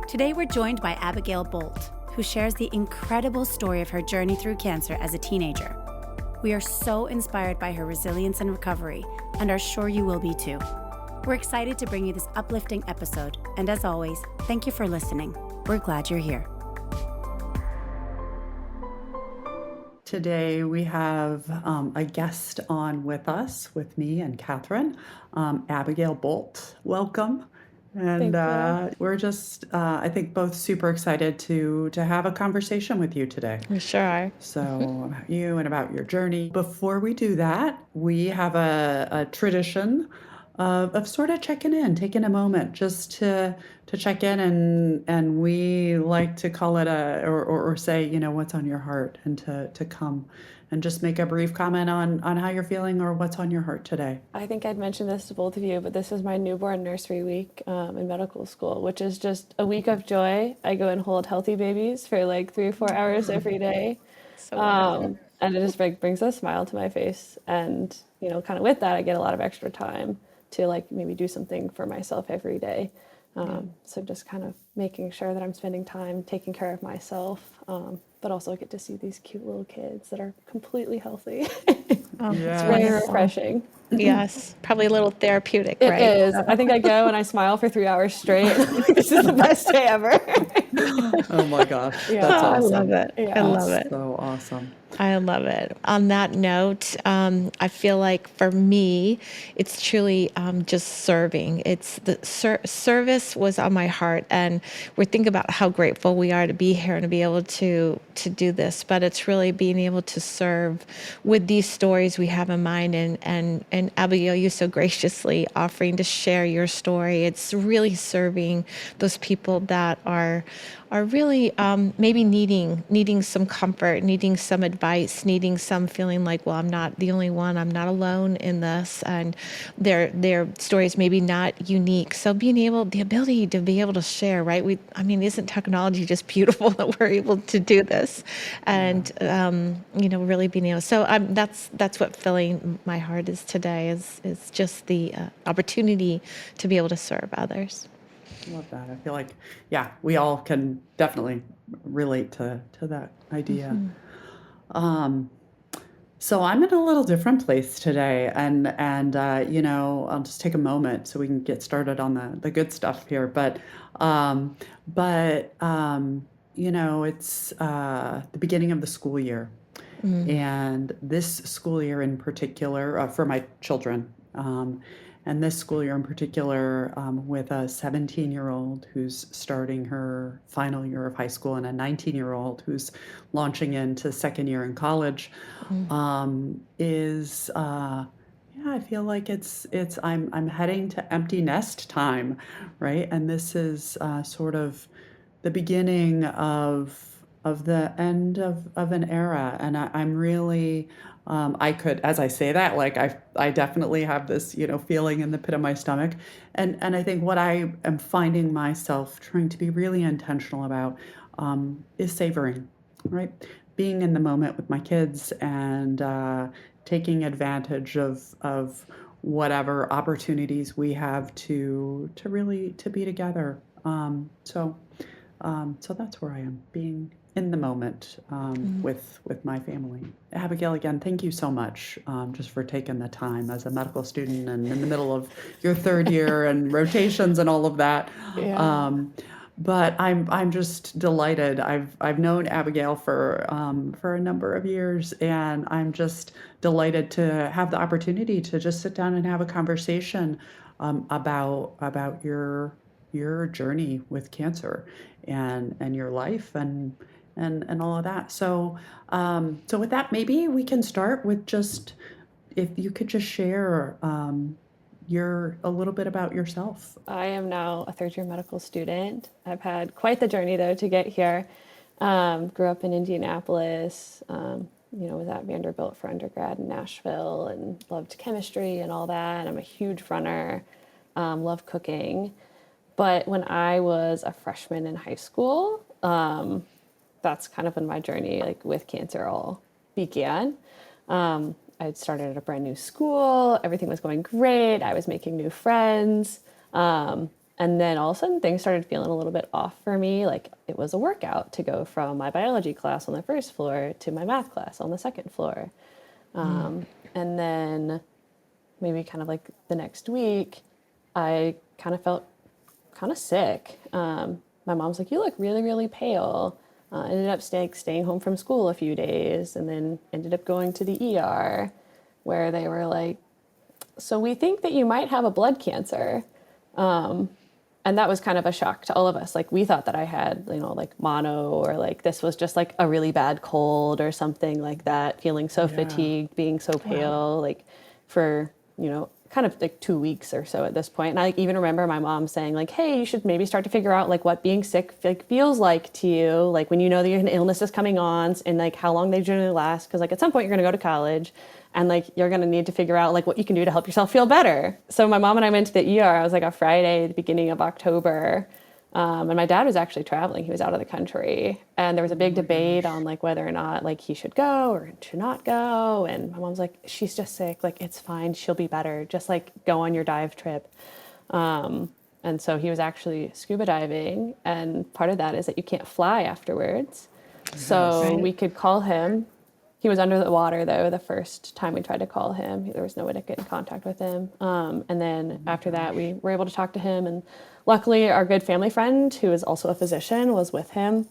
Today we're joined by Abigail Boldt, who shares the incredible story of her journey through cancer as a teenager. We are so inspired by her resilience and recovery, and are sure you will be too. We're excited to bring you this uplifting episode, and as always, thank you for listening. We're glad you're here. Today we have a guest on with me and Catherine, Abigail Boldt. Welcome. And we're just, I think, both super excited to have a conversation with you today. We sure are. So about you and about your journey. Before we do that, we have a tradition of sort of checking in, taking a moment just to check in, and we like to call it or say, you know, what's on your heart, and to come and just make a brief comment on how you're feeling or what's on your heart today. I think I'd mentioned this to both of you, but this is my newborn nursery week in medical school, which is just a week of joy. I go and hold healthy babies for like 3 or 4 hours every day. And it just brings a smile to my face. And, you know, kind of with that, I get a lot of extra time to like maybe do something for myself every day. So just kind of making sure that I'm spending time taking care of myself, but also get to see these cute little kids that are completely healthy. It's very refreshing. Yes, probably a little therapeutic, It right? is. I think I go and I smile for 3 hours straight. This is the best day ever. Oh my gosh, Yeah. that's awesome. I love it. Yeah. I love it. So awesome. I love it. On that note, I feel like for me, it's truly just serving. It's the service was on my heart, and we're thinking about how grateful we are to be here and to be able to do this. But it's really being able to serve with these stories we have in mind, and Abigail, you so graciously offering to share your story. It's really serving those people that are really maybe needing some comfort, needing some advice, needing some feeling like, well, I'm not the only one, I'm not alone in this, and their stories maybe not unique. So the ability to be able to share, right? Isn't technology just beautiful that we're able to do this, and really being able. So that's what filling my heart is today. Is just the opportunity to be able to serve others. Love that. I feel like, we all can definitely relate to that idea. So I'm in a little different place today, and I'll just take a moment so we can get started on the good stuff here. But it's the beginning of the school year, and this school year in particular for my children. And this school year in particular, with a 17-year-old who's starting her final year of high school and a 19-year-old who's launching into second year in college, I feel like I'm heading to empty nest time, right? And this is sort of the beginning of the end of an era, and I'm really. I could, as I say that, like I definitely have this, feeling in the pit of my stomach, and I think what I am finding myself trying to be really intentional about is savoring, right? Being in the moment with my kids and taking advantage of whatever opportunities we have to really be together. So that's where I am, being in the moment with my family. Abigail, again, thank you so much just for taking the time as a medical student and in the middle of your third year and rotations and all of that. Yeah. But I'm just delighted. I've known Abigail for a number of years, and I'm just delighted to have the opportunity to just sit down and have a conversation about your journey with cancer and your life and all of that. So with that, maybe we can start with just, if you could just share a little bit about yourself. I am now a third-year medical student. I've had quite the journey, though, to get here. Grew up in Indianapolis, was at Vanderbilt for undergrad in Nashville, and loved chemistry and all that. I'm a huge runner, love cooking. But when I was a freshman in high school, that's kind of when my journey with cancer all began. I'd started at a brand new school. Everything was going great. I was making new friends. And then all of a sudden things started feeling a little bit off for me. Like it was a workout to go from my biology class on the first floor to my math class on the second floor. And then maybe kind of like the next week, I kind of felt kind of sick. My mom's like, you look really, really pale. Ended up staying home from school a few days, and then ended up going to the ER where they were like, so we think that you might have a blood cancer. And that was kind of a shock to all of us. Like we thought that I had, like mono, or like this was just like a really bad cold or something like that, feeling so fatigued, being so pale, like for, kind of like 2 weeks or so at this point. And I even remember my mom saying like, hey, you should maybe start to figure out like what being sick like feels like to you. Like when you know that an illness is coming on, and like how long they generally last. Cause like at some point you're going to go to college, and like you're going to need to figure out like what you can do to help yourself feel better. So my mom and I went to the ER. I was like a Friday at the beginning of October. And my dad was actually traveling. He was out of the country. And there was a big debate on like whether or not like he should go or should not go. And my mom's like, she's just sick. Like, it's fine. She'll be better. Just like go on your dive trip. And so he was actually scuba diving. And part of that is that you can't fly afterwards. So we could call him. He was under the water, though, the first time we tried to call him. There was no way to get in contact with him. And then after that, we were able to talk to him. And luckily, our good family friend, who is also a physician, was with him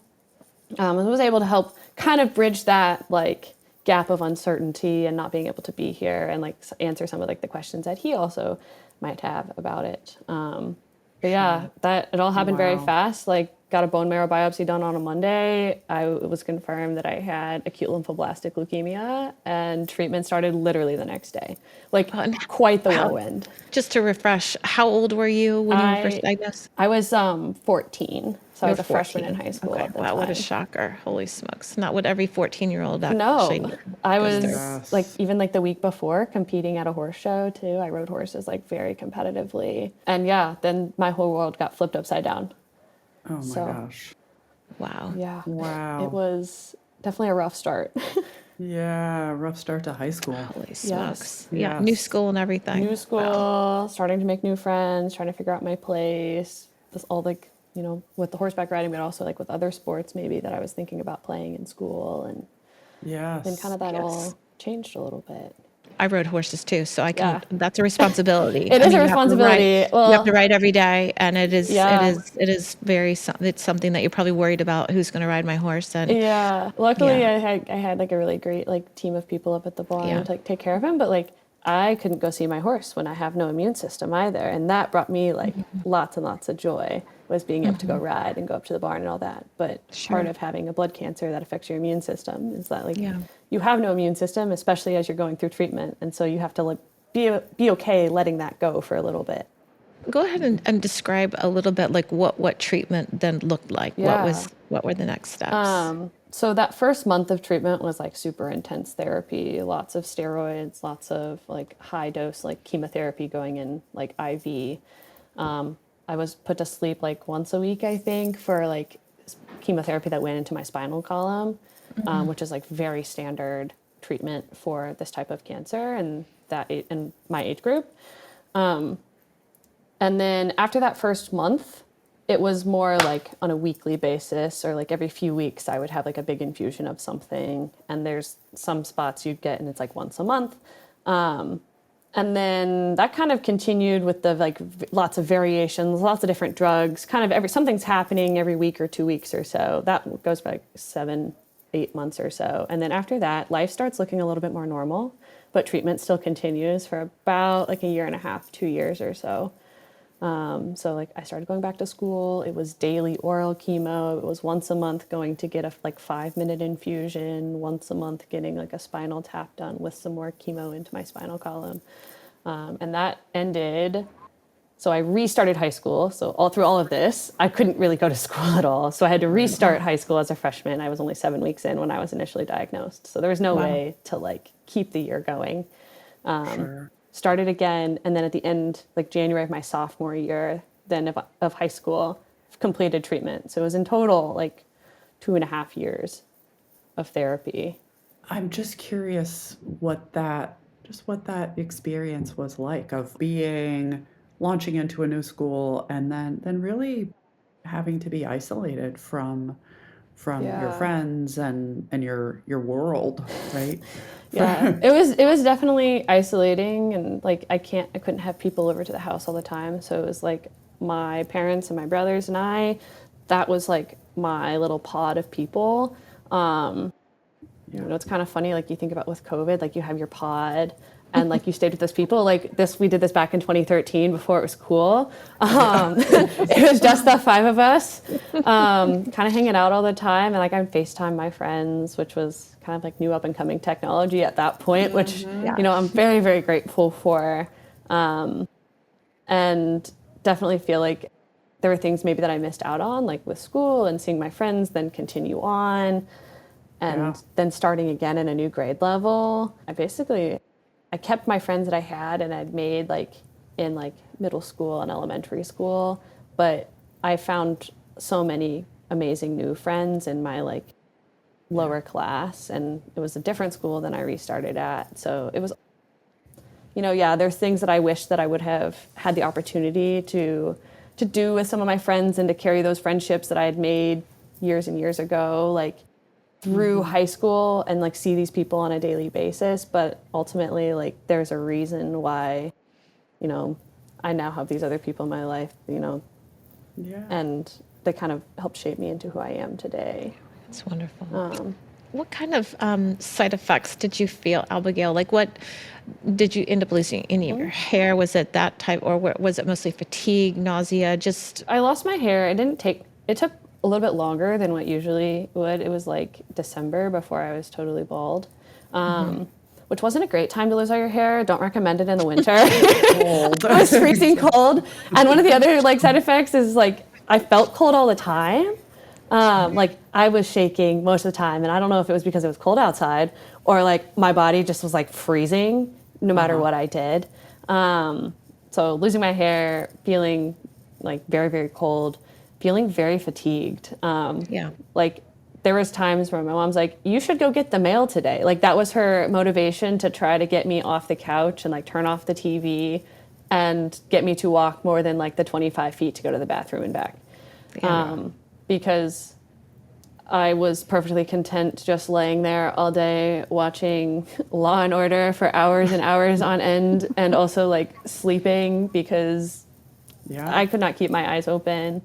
and was able to help kind of bridge that, like, gap of uncertainty and not being able to be here, and, like, answer some of, like, the questions that he also might have about it. But yeah, that it all happened very fast. Like, got a bone marrow biopsy done on a Monday. It was confirmed that I had acute lymphoblastic leukemia, and treatment started literally the next day. Like, quite the whirlwind. Just to refresh, how old were you when you were first diagnosed? I was 14, so I was a freshman in high school at the time. Wow, what a shocker. Holy smokes. Not what every 14-year-old No, actually I goes was through. like, even like the week before, competing at a horse show too. I rode horses like very competitively. And yeah, then my whole world got flipped upside down. Oh my gosh. Wow. Yeah. Wow. It was definitely a rough start. Yeah, rough start to high school. Holy smokes. Yes. Yeah, new school and everything. New school, starting to make new friends, trying to figure out my place. This all like, with the horseback riding, but also like with other sports maybe that I was thinking about playing in school. And then kind of that all changed a little bit. I rode horses too, so I can. That's a responsibility. It is a responsibility. You have to ride every day, and it is very. It's something that you're probably worried about. Who's going to ride my horse? And luckily I had like a really great like team of people up at the barn to like take care of him. But like I couldn't go see my horse when I have no immune system either, and that brought me like lots and lots of joy. Was being able to go ride and go up to the barn and all that. But part of having a blood cancer that affects your immune system is that like you have no immune system, especially as you're going through treatment. And so you have to like be okay letting that go for a little bit. Go ahead and describe a little bit like what treatment then looked like. What were the next steps? So that first month of treatment was like super intense therapy, lots of steroids, lots of like high dose like chemotherapy going in like IV. I was put to sleep like once a week, I think, for like chemotherapy that went into my spinal column, which is like very standard treatment for this type of cancer and in my age group. And then after that first month, it was more like on a weekly basis, or like every few weeks I would have like a big infusion of something. And there's some spots you'd get and it's like once a month. And then that kind of continued with the like lots of variations, lots of different drugs, kind of something's happening every week or 2 weeks or so. That goes for like 7-8 months or so. And then after that, life starts looking a little bit more normal, but treatment still continues for about like a year and a half, 2 years or so. So like I started going back to school. It was daily oral chemo. It was once a month going to get a like 5-minute infusion, once a month getting like a spinal tap done with some more chemo into my spinal column. And that ended. So I restarted high school. So through all of this, I couldn't really go to school at all. So I had to restart high school as a freshman. I was only 7 weeks in when I was initially diagnosed. So there was no way to like keep the year going. Started again, and then at the end, like January of my sophomore year, then of high school, completed treatment. So it was in total like 2.5 years of therapy. I'm just curious what that experience was like of being launching into a new school, and then really having to be isolated from your Yeah. friends and your world, right? Yeah, it was definitely isolating, and like I couldn't have people over to the house all the time, so it was like my parents and my brothers and I, that was like my little pod of people. Um, Yeah. it's kind of funny, like you think about with COVID, like you have your pod and like you stayed with those people. Like this, we did this back in 2013 before it was cool. It was just the five of us, kind of hanging out all the time. And like I'd FaceTime my friends, which was kind of like new up and coming technology at that point, which, Yeah. I'm very, very grateful for. And definitely feel like there were things maybe that I missed out on, like with school and seeing my friends then continue on Yeah. and then starting again in a new grade level. I kept my friends that I had and I'd made like in like middle school and elementary school, but I found so many amazing new friends in my like lower class, and it was a different school than I restarted at. So it was, there's things that I wish that I would have had the opportunity to do with some of my friends and to carry those friendships that I had made years and years ago, like through high school, and like see these people on a daily basis. But ultimately, like there's a reason why, I now have these other people in my life, Yeah. and they kind of helped shape me into who I am today. That's wonderful. What kind of side effects did you feel, Abigail? Like, what did you end up losing? Any of your hair? Was it that type, or was it mostly fatigue, nausea? Just I lost my hair. It took a little bit longer than what usually would. It was like December before I was totally bald, which wasn't a great time to lose all your hair. Don't recommend it in the winter. Cold. It was freezing cold. And one of the other like side effects is like I felt cold all the time. Like I was shaking most of the time, and I don't know if it was because it was cold outside or like my body just was like freezing no matter what I did. So losing my hair, feeling like very, very cold, feeling very fatigued. yeah. Like there was times where my mom's like, you should go get the mail today. Like that was her motivation to try to get me off the couch and like turn off the TV and get me to walk more than like the 25 feet to go to the bathroom and back. Because I was perfectly content just laying there all day watching Law and Order for hours and hours on end, and also like sleeping because Yeah. I could not keep my eyes open.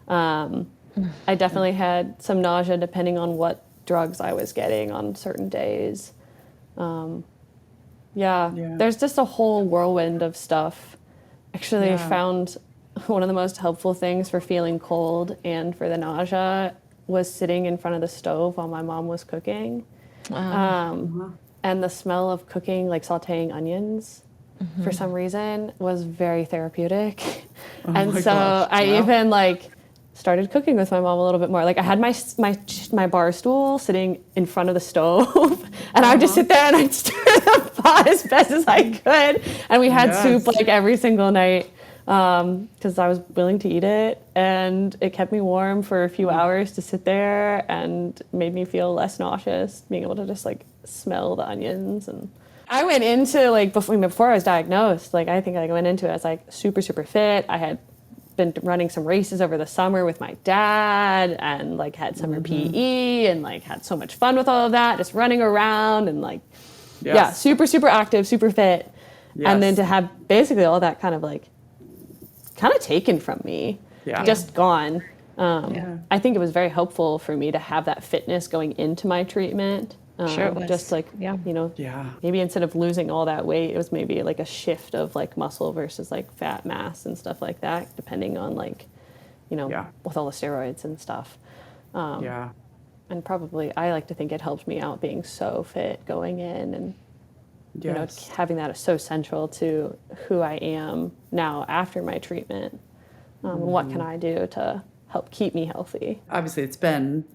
I definitely had some nausea depending on what drugs I was getting on certain days. Yeah. There's just a whole whirlwind of stuff. Actually, I Yeah. found one of the most helpful things for feeling cold and for the nausea was sitting in front of the stove while my mom was cooking. And the smell of cooking, like sauteing onions, for some reason, was very therapeutic. And my so gosh, I wow. even like started cooking with my mom a little bit more. Like I had my bar stool sitting in front of the stove, and I would just sit there and I'd stir the pot as best as I could. And we had soup Yes. like every single night because I was willing to eat it, and it kept me warm for a few hours to sit there and made me feel less nauseous, being able to just like smell the onions. And I went into like before I was diagnosed, like I think I went into it as like super, super fit. I had been running some races over the summer with my dad and like had summer PE and like had so much fun with all of that, just running around and like, yeah, Yes. super, super active, super fit. And then Yes. to have basically all that kind of taken from me, Yeah. just gone. Yeah. I think it was very helpful for me to have that fitness going into my treatment. Sure it was. Just like, Yeah. Yeah. maybe instead of losing all that weight, it was maybe like a shift of like muscle versus like fat mass and stuff like that, depending on like, Yeah. with all the steroids and stuff. Yeah. And probably I like to think it helped me out being so fit going in, and Yes. having that is so central to who I am now after my treatment. And what can I do to help keep me healthy? Obviously, it's been,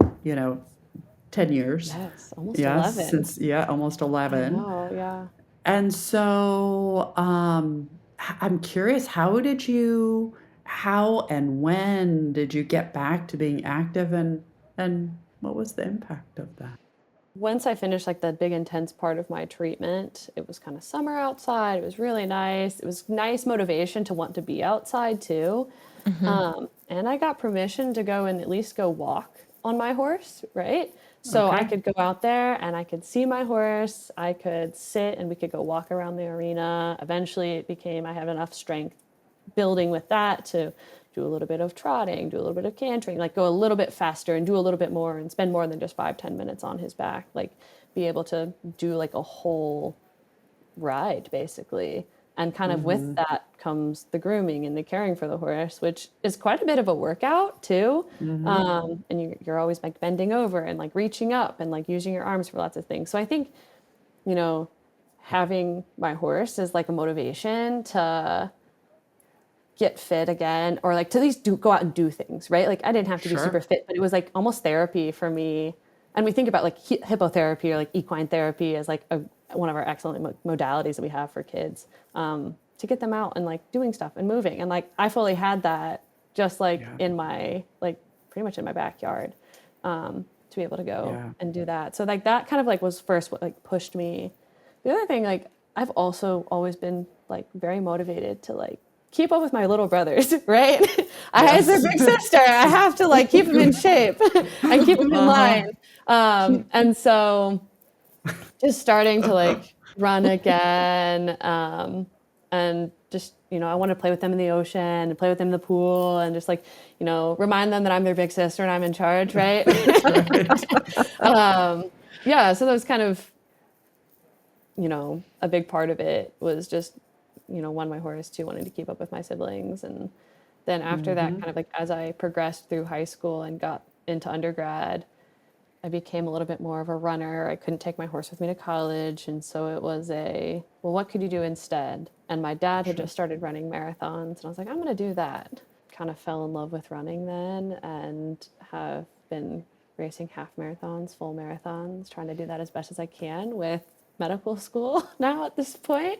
10 years. Yes, almost Yes, 11. almost 11. Oh, yeah. And so, I'm curious, how and when did you get back to being active, and what was the impact of that? once I finished like the big intense part of my treatment, it was kind of summer outside. It was really nice. It was nice motivation to want to be outside too. And I got permission to go and at least go walk on my horse, right? So I Okay. could go out there and I could see my horse. I could sit and we could go walk around the arena. Eventually it became, I had enough strength building with that to do a little bit of trotting, do a little bit of cantering, like go a little bit faster and do a little bit more and spend more than just 5-10 minutes on his back, like be able to do like a whole ride basically. And kind of with that comes the grooming and the caring for the horse, which is quite a bit of a workout too. And you're always like bending over and like reaching up and like using your arms for lots of things. So I think, you know, having my horse is like a motivation to get fit again, or like to at least go out and do things, right? Like I didn't have to be super Sure. fit, but it was like almost therapy for me. And we think about like hippotherapy or like equine therapy as like one of our excellent modalities that we have for kids, to get them out and like doing stuff and moving. And like I fully had that just like Yeah. in my, like pretty much in my backyard, to be able to go Yeah. and do that. So like that kind of like was first what like pushed me. The other thing, like I've also always been like very motivated to like keep up with my little brothers, right? As their big sister, I have to like keep them in shape and keep them in line. And so just starting to like run again, and just, you know, I want to play with them in the ocean and play with them in the pool and just like, you know, remind them that I'm their big sister and I'm in charge, right? Yeah, so that was kind of, you know, a big part of it was just, you know, one, my horse, two, wanting to keep up with my siblings. And then after that, kind of like as I progressed through high school and got into undergrad, I became a little bit more of a runner. I couldn't take my horse with me to college. And so it was well, what could you do instead? And my dad had just started running marathons. And I was like, I'm going to do that. Kind of fell in love with running then and have been racing half marathons, full marathons, trying to do that as best as I can with medical school now at this point.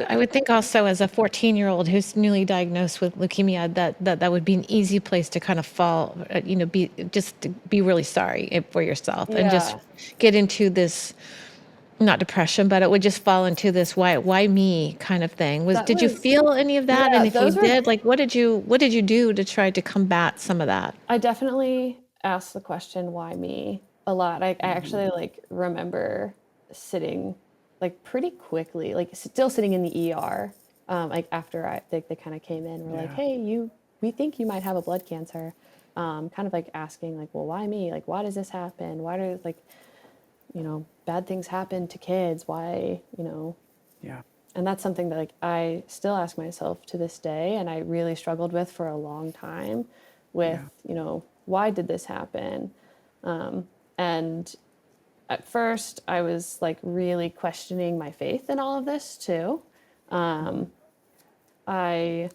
I would think also as a 14-year-old who's newly diagnosed with leukemia that would be an easy place to kind of fall, you know, to be really sorry for yourself and just Yeah. get into this, not depression, but it would just fall into this why me kind of thing. That Did you was, feel any of that? yeah, And if you those were, did, like what did you do to try to combat some of that? I definitely asked the question, why me, a lot. I actually like remember sitting like pretty quickly, like still sitting in the ER, like after they kind of came in, we're like, Yeah. hey, we think you might have a blood cancer. Kind of like asking like, well, why me? Like, why does this happen? Why do like, you know, bad things happen to kids? Why, you know? Yeah. And that's something that like I still ask myself to this day, and I really struggled with for a long time with, Yeah. you know, why did this happen? And at first I was like really questioning my faith in all of this too. I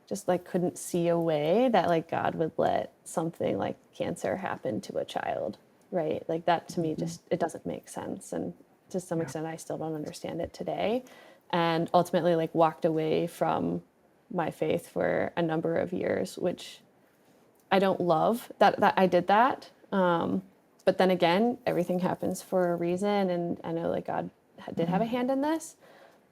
just like couldn't see a way that like God would let something like cancer happen to a child, right? Like that to me just, it doesn't make sense. And to some extent I still don't understand it today. And ultimately like walked away from my faith for a number of years, which I don't love that I did that. But then again, everything happens for a reason. And I know like God did have a hand in this.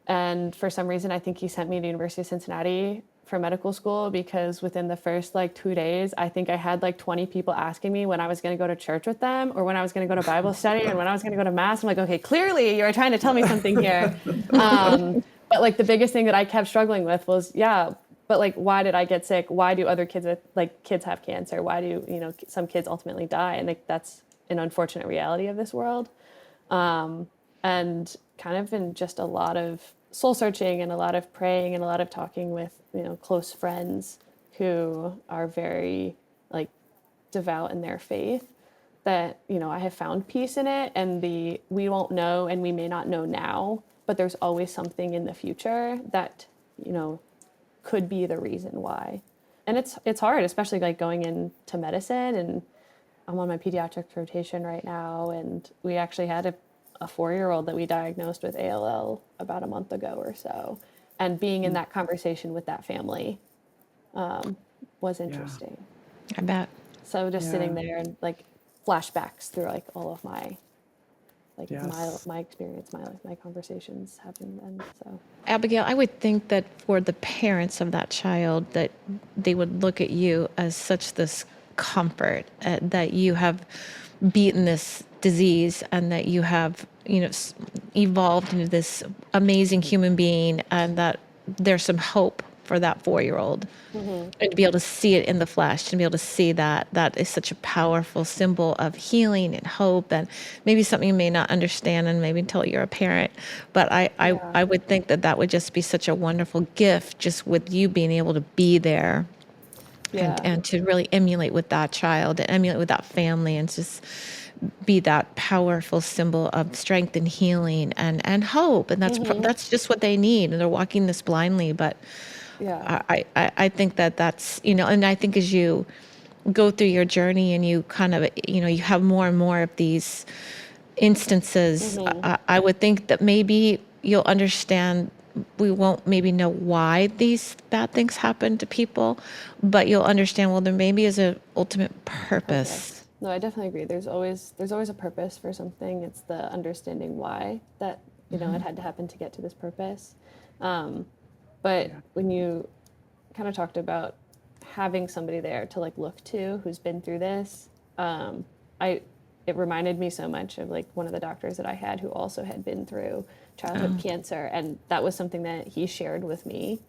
And for some reason, I think he sent me to University of Cincinnati for medical school, because within the first like 2 days, I think I had like 20 people asking me when I was going to go to church with them or when I was going to go to Bible study and when I was going to go to mass. I'm like, okay, clearly you're trying to tell me something here. But like the biggest thing that I kept struggling with was, yeah, but like, why did I get sick? Why do other kids kids have cancer? Why do, you know, some kids ultimately die? And like, that's an unfortunate reality of this world. And kind of in just a lot of soul searching and a lot of praying and a lot of talking with, you know, close friends who are very like devout in their faith, that, you know, I have found peace in it. And we won't know and we may not know now, but there's always something in the future that, you know, could be the reason why. And it's hard, especially like going into medicine, and I'm on my pediatric rotation right now, and we actually had a 4-year-old that we diagnosed with ALL about a month ago or so. And being in that conversation with that family was interesting. I bet. So just Yeah. sitting there and like flashbacks through like all of my like Yes. my experience, my conversations happened then. So Abigail, I would think that for the parents of that child, that they would look at you as such this comfort, that you have beaten this disease and that you have, evolved into this amazing human being, and that there's some hope for that 4-year-old. And to be able to see it in the flesh, to be able to see that is such a powerful symbol of healing and hope, and maybe something you may not understand and maybe until you're a parent. But I would think that would just be such a wonderful gift, just with you being able to be there and to really emulate with that child, and emulate with that family, and just be that powerful symbol of strength and healing and hope. And that's just what they need. And they're walking this blindly, but yeah. I think that's, and I think as you go through your journey and you kind of, you have more and more of these instances, I would think that maybe you'll understand. We won't maybe know why these bad things happen to people, but you'll understand, well, there maybe is an ultimate purpose. No, I definitely agree. There's always a purpose for something. It's the understanding why that, it had to happen to get to this purpose. But when you kind of talked about having somebody there to like look to who's been through this, it reminded me so much of like one of the doctors that I had who also had been through childhood cancer, and that was something that he shared with me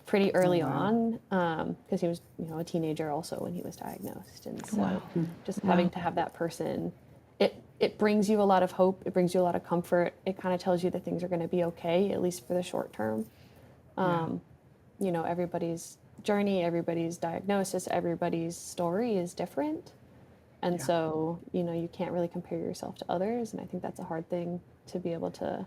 pretty early on, because he was a teenager also when he was diagnosed, and so just having to have that person, it brings you a lot of hope, it brings you a lot of comfort, it kind of tells you that things are going to be okay, at least for the short term. Everybody's journey, everybody's diagnosis, everybody's story is different. And so, you can't really compare yourself to others. And I think that's a hard thing to be able to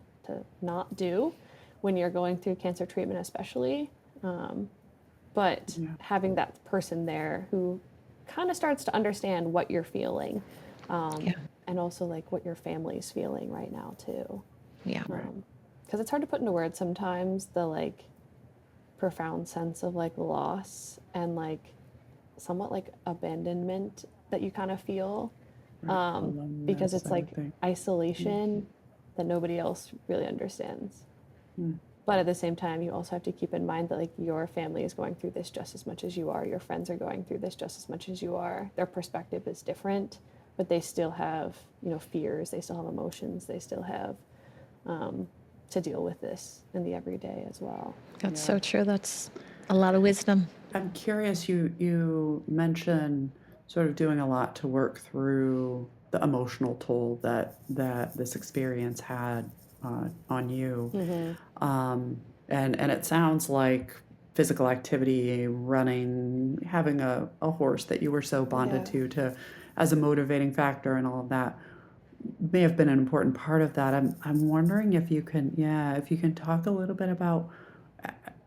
not do when you're going through cancer treatment, especially. But having that person there who kind of starts to understand what you're feeling, and also like what your family's feeling right now too. Yeah. Because it's hard to put into words sometimes, the like profound sense of like loss and like somewhat like abandonment that you kind of feel, because it's like isolation that nobody else really understands. But at the same time, you also have to keep in mind that like your family is going through this just as much as you are. Your friends are going through this just as much as you are. Their perspective is different, but they still have, fears. They still have emotions. They still have to deal with this in the everyday as well. That's so true. That's a lot of wisdom. I'm curious, you mentioned sort of doing a lot to work through the emotional toll that this experience had on you. And it sounds like physical activity, running, having a horse that you were so bonded to as a motivating factor, and all of that may have been an important part of that. I'm wondering if you can talk a little bit about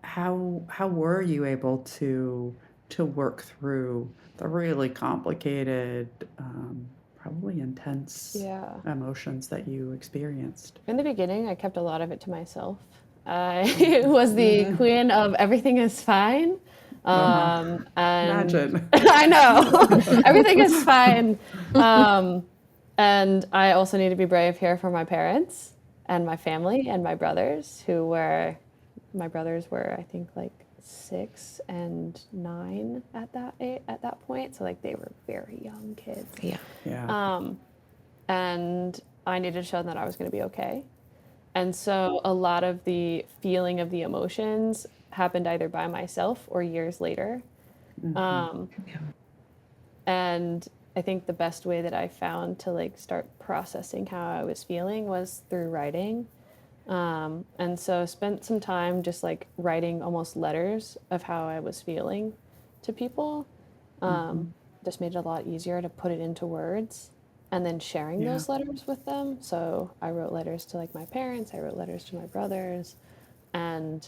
how were you able to work through the really complicated, probably intense emotions that you experienced. In the beginning, I kept a lot of it to myself. I was the queen of everything is fine. And Imagine. I know, everything is fine. And I also need to be brave here for my parents and my family and my brothers, my brothers were, I think, like 6 and 9 at that point. So like they were very young kids. And I needed to show them that I was going to be okay. And so a lot of the feeling of the emotions happened either by myself or years later. And I think the best way that I found to like start processing how I was feeling was through writing. And so spent some time just like writing almost letters of how I was feeling to people. Just made it a lot easier to put it into words and then sharing those letters with them. So I wrote letters to like my parents, I wrote letters to my brothers, and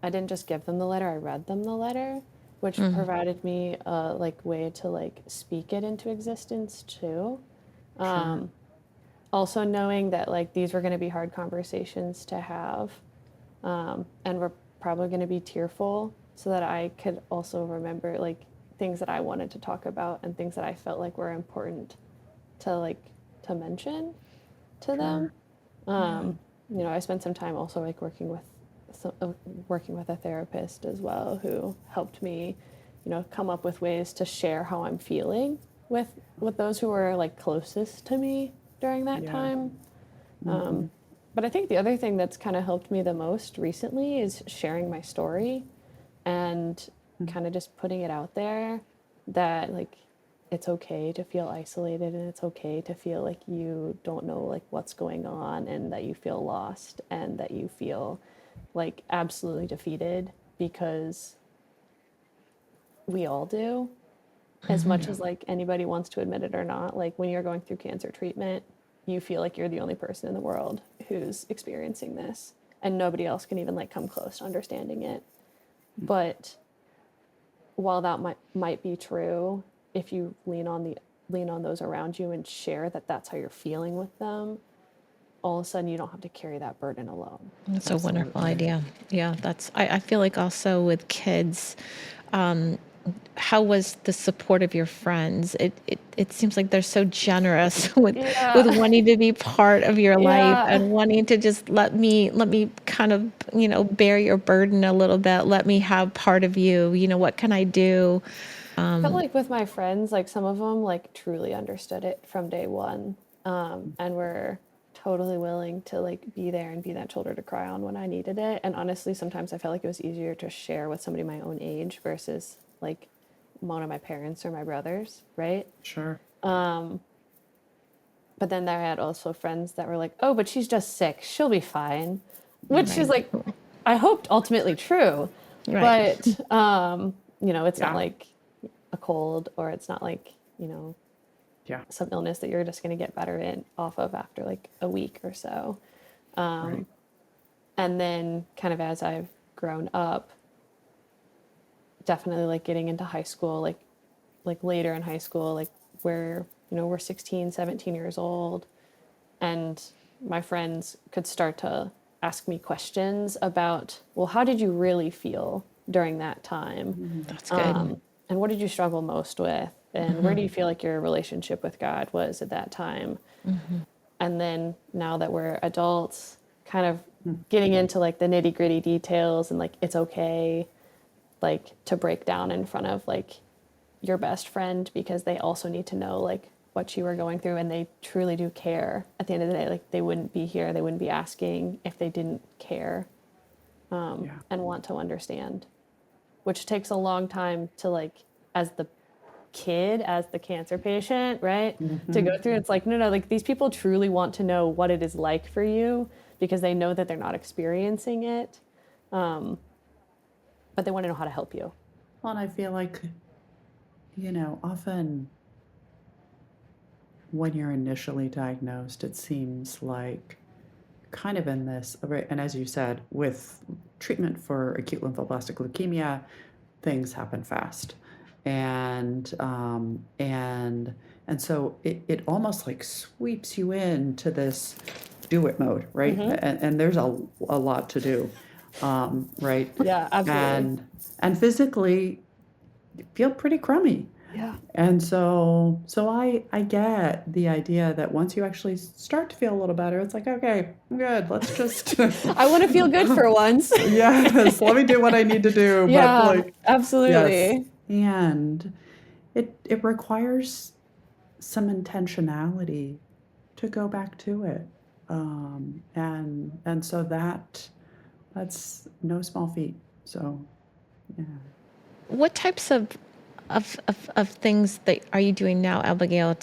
I didn't just give them the letter, I read them the letter, which provided me a like way to like speak it into existence too. Also knowing that like these were going to be hard conversations to have, and were probably going to be tearful, so that I could also remember like things that I wanted to talk about and things that I felt like were important to mention to them. Sure. Yeah. You know, I spent some time also like working with a therapist as well, who helped me, you know, come up with ways to share how I'm feeling with those who were like closest to me during that Yeah. time. Mm-hmm. But I think the other thing that's kind of helped me the most recently is sharing my story and kind of just putting it out there that like it's okay to feel isolated, and it's okay to feel like you don't know like what's going on, and that you feel lost, and that you feel like absolutely defeated, because we all do, as much as like anybody wants to admit it or not. Like when you're going through cancer treatment, you feel like you're the only person in the world who's experiencing this, and nobody else can even like come close to understanding it. But while that might be true, if you lean on those around you and share that that's how you're feeling with them, all of a sudden you don't have to carry that burden alone. That's a wonderful idea. Yeah, I feel like also with kids, how was the support of your friends? It seems like they're so generous with wanting to be part of your life Yeah. and wanting to just let me kind of, you know, bear your burden a little bit. Let me have part of you. You know, what can I do? I felt like with my friends, like some of them like truly understood it from day one, and were totally willing to like be there and be that shoulder to cry on when I needed it. And honestly, sometimes I felt like it was easier to share with somebody my own age versus like one of my parents or my brothers, right? Sure. But then I had also friends that were like, "Oh, but she's just sick. She'll be fine," which is like, I hoped ultimately true, Right. but you know, it's not Yeah. like a cold, or it's not like, you know, Yeah. some illness that you're just going to get better in off of after like a week or so. Right. And then kind of as I've grown up, definitely like getting into high school, like later in high school, like where, you know, we're 16, 17 years old, and my friends could start to ask me questions about, well, how did you really feel during that time? That's good. And what did you struggle most with? And where do you feel like your relationship with God was at that time? And then now that we're adults, kind of getting into like the nitty gritty details, and like it's okay like to break down in front of like your best friend, because they also need to know like what you were going through, and they truly do care. At the end of the day, like they wouldn't be here, they wouldn't be asking if they didn't care, Yeah. and want to understand, which takes a long time to like, as the kid, as the cancer patient, right, to go through. It's like, no, like these people truly want to know what it is like for you, because they know that they're not experiencing it, but they want to know how to help you. Well, and I feel like, you know, often when you're initially diagnosed, it seems like kind of in this, right, and as you said, with treatment for acute lymphoblastic leukemia, things happen fast. And so it almost like sweeps you into this do it mode, right? And there's a lot to do, right? Yeah, absolutely. And physically you feel pretty crummy. Yeah. And so I get the idea that once you actually start to feel a little better, it's like, okay, I'm good. Let's just I want to feel good for once. yes, let me do what I need to do. But Yeah, like, yes. absolutely. And it requires some intentionality to go back to it. And so that's no small feat. So yeah. What types of things that are you doing now, Abigail?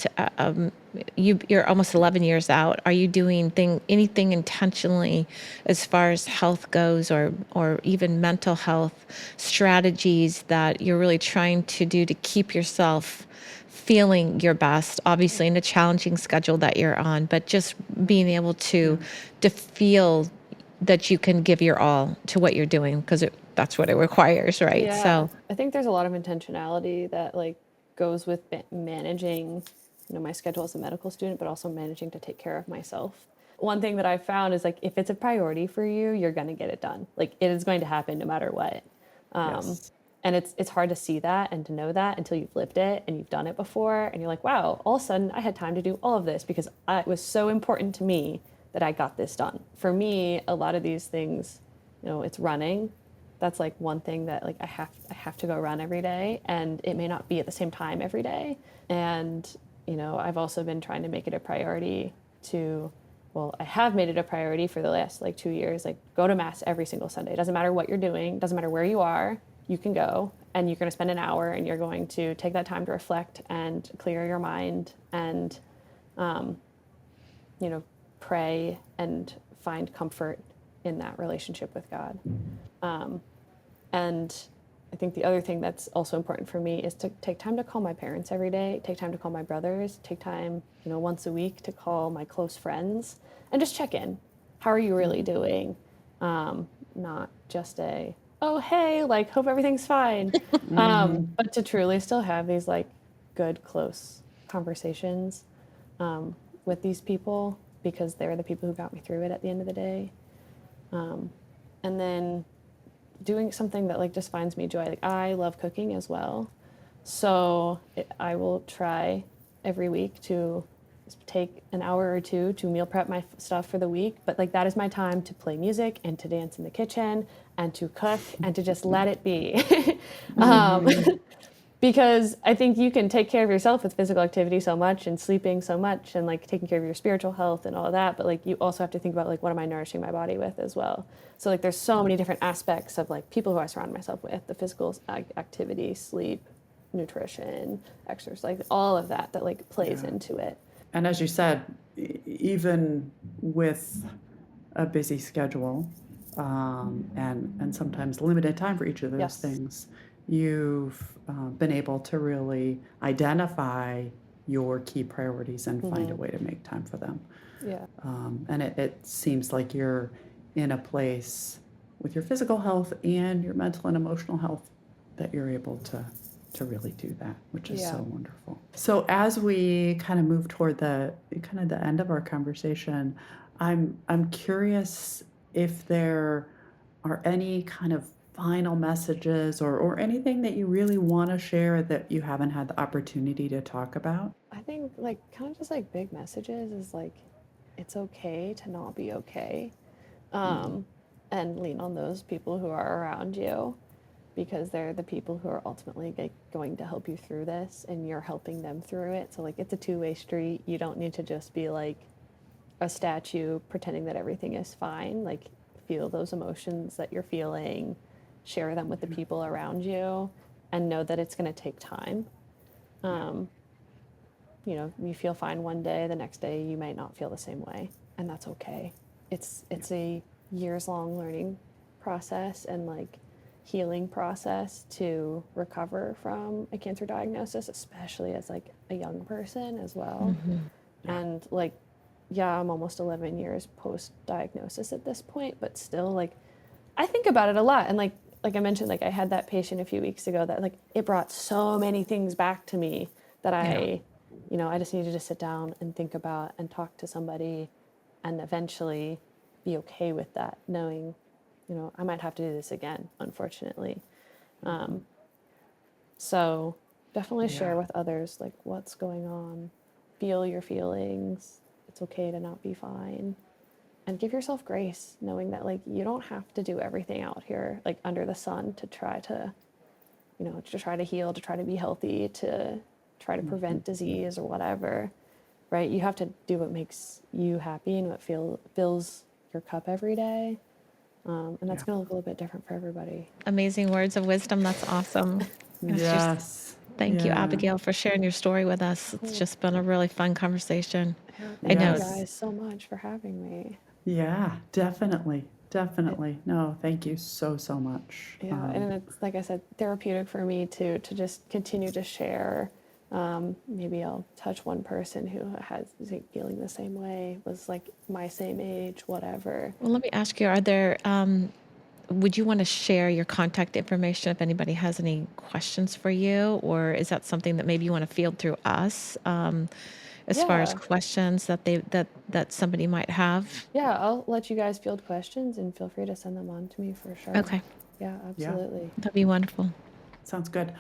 You're almost 11 years out. Are you doing anything intentionally as far as health goes, or even mental health strategies that you're really trying to do to keep yourself feeling your best? Obviously, in a challenging schedule that you're on, but just being able to feel that you can give your all to what you're doing, because that's what it requires, right? Yeah, So, I think there's a lot of intentionality that like goes with managing, you know, my schedule as a medical student, but also managing to take care of myself. One thing that I found is like, if it's a priority for you, you're going to get it done. Like it is going to happen no matter what. Yes. And it's hard to see that and to know that until you've lived it and you've done it before. And you're like, wow, all of a sudden I had time to do all of this because it was so important to me that I got this done. For me, a lot of these things, it's running. That's like one thing that like I have to go run every day, and it may not be at the same time every day. And, I've also been trying to make it a priority I have made it a priority for the last like 2 years, like go to mass every single Sunday. It doesn't matter what you're doing, doesn't matter where you are, you can go and you're going to spend an hour and you're going to take that time to reflect and clear your mind and, pray and find comfort in that relationship with God. And I think the other thing that's also important for me is to take time to call my parents every day, take time to call my brothers, take time, once a week to call my close friends and just check in. How are you really doing? Not just oh, hey, like, hope everything's fine. But to truly still have these like good, close conversations with these people because they're the people who got me through it at the end of the day. And then doing something that like just finds me joy. Like I love cooking as well. So I will try every week to take an hour or two to meal prep my stuff for the week. But like that is my time to play music and to dance in the kitchen and to cook and to just let it be. Because I think you can take care of yourself with physical activity so much and sleeping so much and like taking care of your spiritual health and all of that. But like you also have to think about like, what am I nourishing my body with as well? So like there's so many different aspects of like people who I surround myself with, the physical activity, sleep, nutrition, exercise, like all of that like plays into it. And as you said, even with a busy schedule and sometimes limited time for each of those things, you've been able to really identify your key priorities and find a way to make time for them. Yeah. And it seems like you're in a place with your physical health and your mental and emotional health that you're able to really do that, which is so wonderful. So as we kind of move toward the end of our conversation, I'm curious if there are any kind of final messages or anything that you really want to share that you haven't had the opportunity to talk about. I think like kind of just like big messages is like it's okay to not be okay, and lean on those people who are around you, because they're the people who are ultimately like going to help you through this and you're helping them through it. So like it's a two-way street. You don't need to just be like a statue pretending that everything is fine. Like feel those emotions that you're feeling, share them with the people around you, and know that it's going to take time. You feel fine one day, the next day you might not feel the same way, and that's okay. It's a years-long learning process and like healing process to recover from a cancer diagnosis, especially as like a young person as well. And like, I'm almost 11 years post-diagnosis at this point, but still like I think about it a lot. And like I mentioned, like I had that patient a few weeks ago that like it brought so many things back to me that I just needed to sit down and think about and talk to somebody and eventually be okay with that, knowing, I might have to do this again, unfortunately. So definitely share with others like what's going on, feel your feelings. It's okay to not be fine. And give yourself grace, knowing that like you don't have to do everything out here like under the sun to try to, to try to heal, to try to be healthy, to try to prevent disease or whatever, right? You have to do what makes you happy and what fills your cup every day. And that's going to look a little bit different for everybody. Amazing words of wisdom. That's awesome. Thank you, Abigail, for sharing your story with us. It's just been a really fun conversation. Thank you guys so much for having me. Yeah, definitely. No, thank you so much. Yeah, and it's like I said, therapeutic for me to just continue to share. Maybe I'll touch one person who has like, feeling the same way, was like my same age, whatever. Well, let me ask you, are there, would you want to share your contact information if anybody has any questions for you, or is that something that maybe you want to field through us? As far as questions that somebody might have? Yeah, I'll let you guys field questions and feel free to send them on to me for sure. Okay. Yeah, absolutely. That'd be wonderful. Sounds good.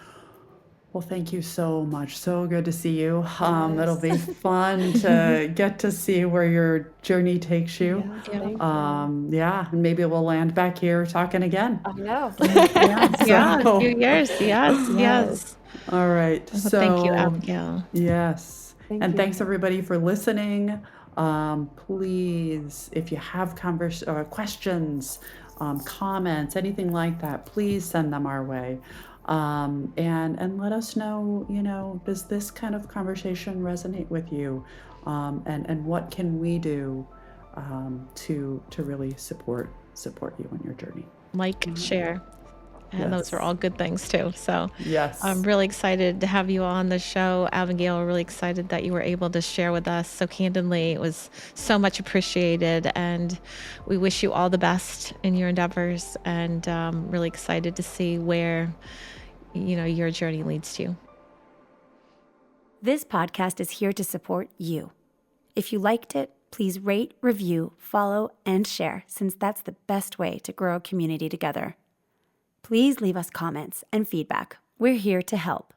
Well, thank you so much. So good to see you. It'll Yes. be fun to get to see where your journey takes you. Yes, Yeah. thank you. Yeah, and maybe we'll land back here talking again. I know. Yeah, Yeah, a few so, years. Yes, Yes. yes. all right. Well, thank you, So, Abigail. yes. Thank And thanks you. everybody for listening. Please, if you have questions, comments, anything like that, please send them our way. And let us know, does this kind of conversation resonate with you? And what can we do to really support you in your journey? Like, share. And those are Yes. all good things too. So I'm Yes. really excited to have you on the show, Abigail. Really excited that you were able to share with us so candidly. It was so much appreciated. And we wish you all the best in your endeavors, and really excited to see where, your journey leads to. This podcast is here to support you. If you liked it, please rate, review, follow, and share, since that's the best way to grow a community together. Please leave us comments and feedback. We're here to help.